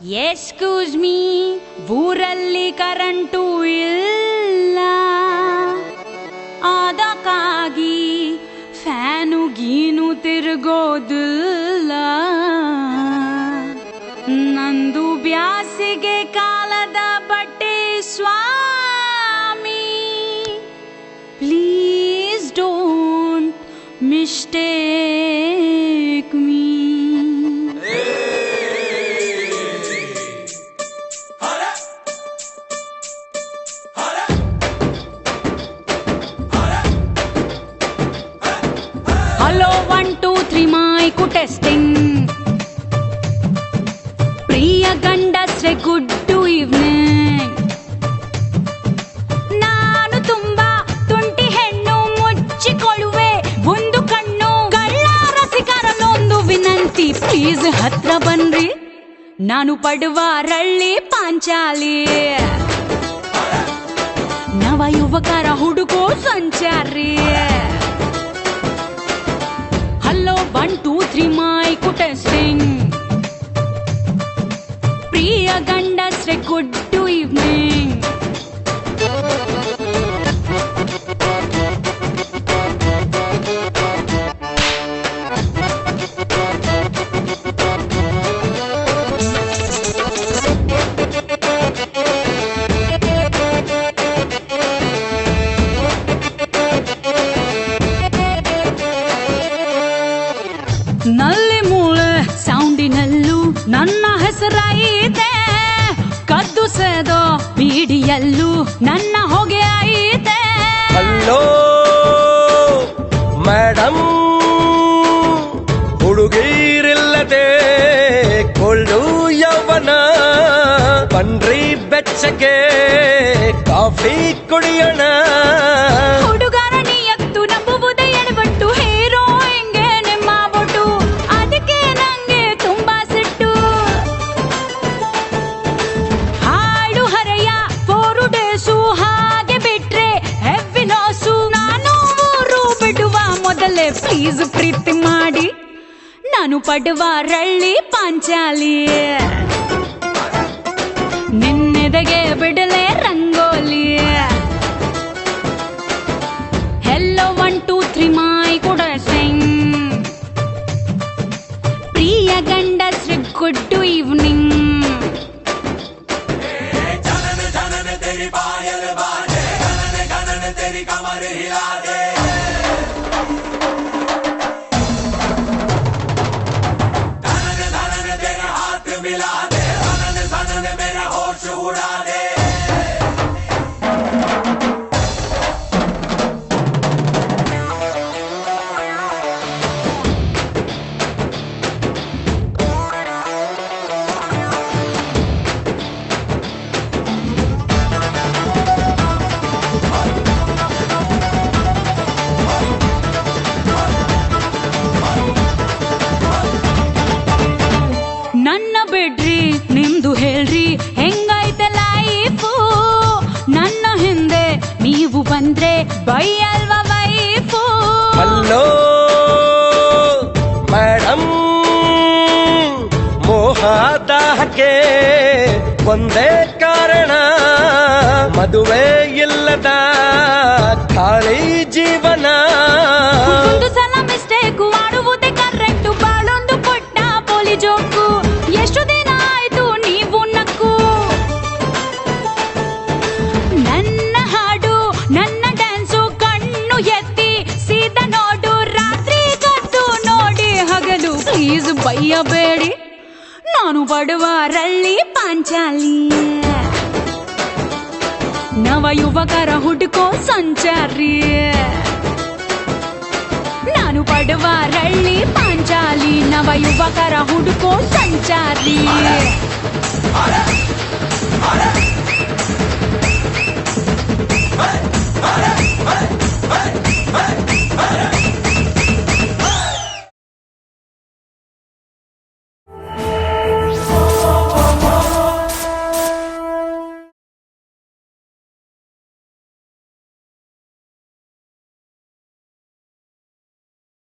Excuse me, ಊರಲ್ಲಿ current ಇಲ್ಲ, ಅದಕ್ಕಾಗಿ ಫ್ಯಾನು ಗೀನು ತಿರುಗೋದಿಲ್ಲ. ನಂದು ಬ್ಯಾಸಿಗೆ ಕಾಲದ ಬಟ್ಟೆ ಸ್ವಾಮಿ, please don't mistake me. Hello 1 2 3 mike testing. ಪ್ರಿಯ ಗಂಡಸ್ರೆ ಗುಡ್ ಈವ್ನಿಂಗ್. ನಾನು ತುಂಬಾ ತುಂಟಿ ಹೆಣ್ಣು, ಮುಚ್ಚಿಕೊಳ್ಳುವೆ ಒಂದು ಕಣ್ಣು. ಕಳ್ಳ ರಸಿಕರಲ್ಲೊಂದು ವಿನಂತಿ, ಪ್ಲೀಸ್ ಹತ್ರ ಬನ್ರಿ, ನಾನು ಪಡುವ ರಳ್ಳಿ ಪಾಂಚಾಲಿ. ನವ ಯುವಕರ ಹುಡುಗೋ ಸಂಚಾರಿ. Hello 1 2 3 mike testing. ಪ್ರಿಯ ಗಂಡಸ್ರೆ ಗುಡ್ ಈವ್ನಿಂಗ್. ನಲ್ಲಿ ಮೂಳೆ ಸೌಂಡಿನಲ್ಲೂ ನನ್ನ ಹೆಸರೈತೆ, ಕದ್ದು ಸೇದೋ ಬೀಡಿಯಲ್ಲೂ ನನ್ನ ಹೊಗೆ ಐತೆ. ಹಲೋ ಮೇಡಮ್, ಹುಡುಗೀರಿಲ್ಲದೆ ಕೊಳ್ಳು ಯೌವನ, ಬನ್ರಿ ಬೆಚ್ಚಗೆ ಕಾಫಿ ಕುಡಿಯೋಣ. ಹುಡುಗರ ನಿಯತ್ತು ನಂಬುವುದೇ ಎಡವಟ್ಟು, ಹೀರೋ ಹೆಂಗೆ ನಿಮ್ಮ ಬೊಟ್ಟು, ಅದಕ್ಕೆ ನಂಗೆ ತುಂಬಾ ಸಿಟ್ಟು. ಹಾಡು ಹರೆಯ 4 ಡೇಸು ಹಾಗೆ ಬಿಟ್ರೆ ಹೆವಿ ಲಾಸು. ನಾನು ಊರು ಬಿಡುವ ಮೊದಲೇ ಪ್ಲೀಸ್ ಪ್ರೀತಿ ಮಾಡಿ, ನಾನು ಪಡುವ ರಳ್ಳಿ ಪಾಂಚಾಲಿ. ನಿನ್ನೆದೆಗೆ ಬಿಡಲೆ ರಂಗೋಲಿ. Hello 1 2 3 mike testing. ಪ್ರಿಯ ಗಂಡಸ್ರೆ ಗುಡ್ ಈವ್ನಿಂಗ್. ನನ್ನ ಬಿಡ್ರಿ, ನಿಮ್ದು ಹೇಳ್ರಿ, ಹೆಂಗೈತೆ ಲೈಫು. ನನ್ನ ಹಿಂದೆ ನೀವು ಬಂದ್ರೆ ಬೈಯಲ್ವ ವೈಫು. ಹಲೋ ಮೇಡಮ್, ಮೋಹದಾಹಕ್ಕೆ ಒಂದೇ ಕಾರಣ, ಮದುವೆ ಇಲ್ಲದ ಖಾಲಿ ಜೀವನ. ಒಂದು ಸಲ ಮಿಸ್ಟೇಕು ಆಡುವುದೇ ಕರೆಕ್ಟು, ಬಾಳೊಂದು ಪುಟ್ಟ ಪೋಲಿ ಜೋಕು. ಎಷ್ಟು ದಿನ ಆಯ್ತು ನೀವು ನಕ್ಕು. ನನ್ನ ಹಾಡು ನನ್ನ ಡ್ಯಾನ್ಸು, ಕಣ್ಣು ಎತ್ತಿ ಸೀದಾ ನೋಡು, ರಾತ್ರಿ ಕದ್ದು ನೋಡಿ ಹಗಲು. ಪ್ಲೀಸ್ ಬೈಯಬೇಡಿ, ನಾನು ಪಡುವ ರಳ್ಳಿ ಪಾಂಚಾಲಿ. ನವ ಯುವಕರ ಹುಡುಕೋ ಸಂಚಾರಿ. ನಾನು ಪಡುವ ರಳ್ಳಿ ಪಾಂಚಾಲಿ, ನವ ಯುವಕರ ಹುಡುಕೋ ಸಂಚಾರಿ.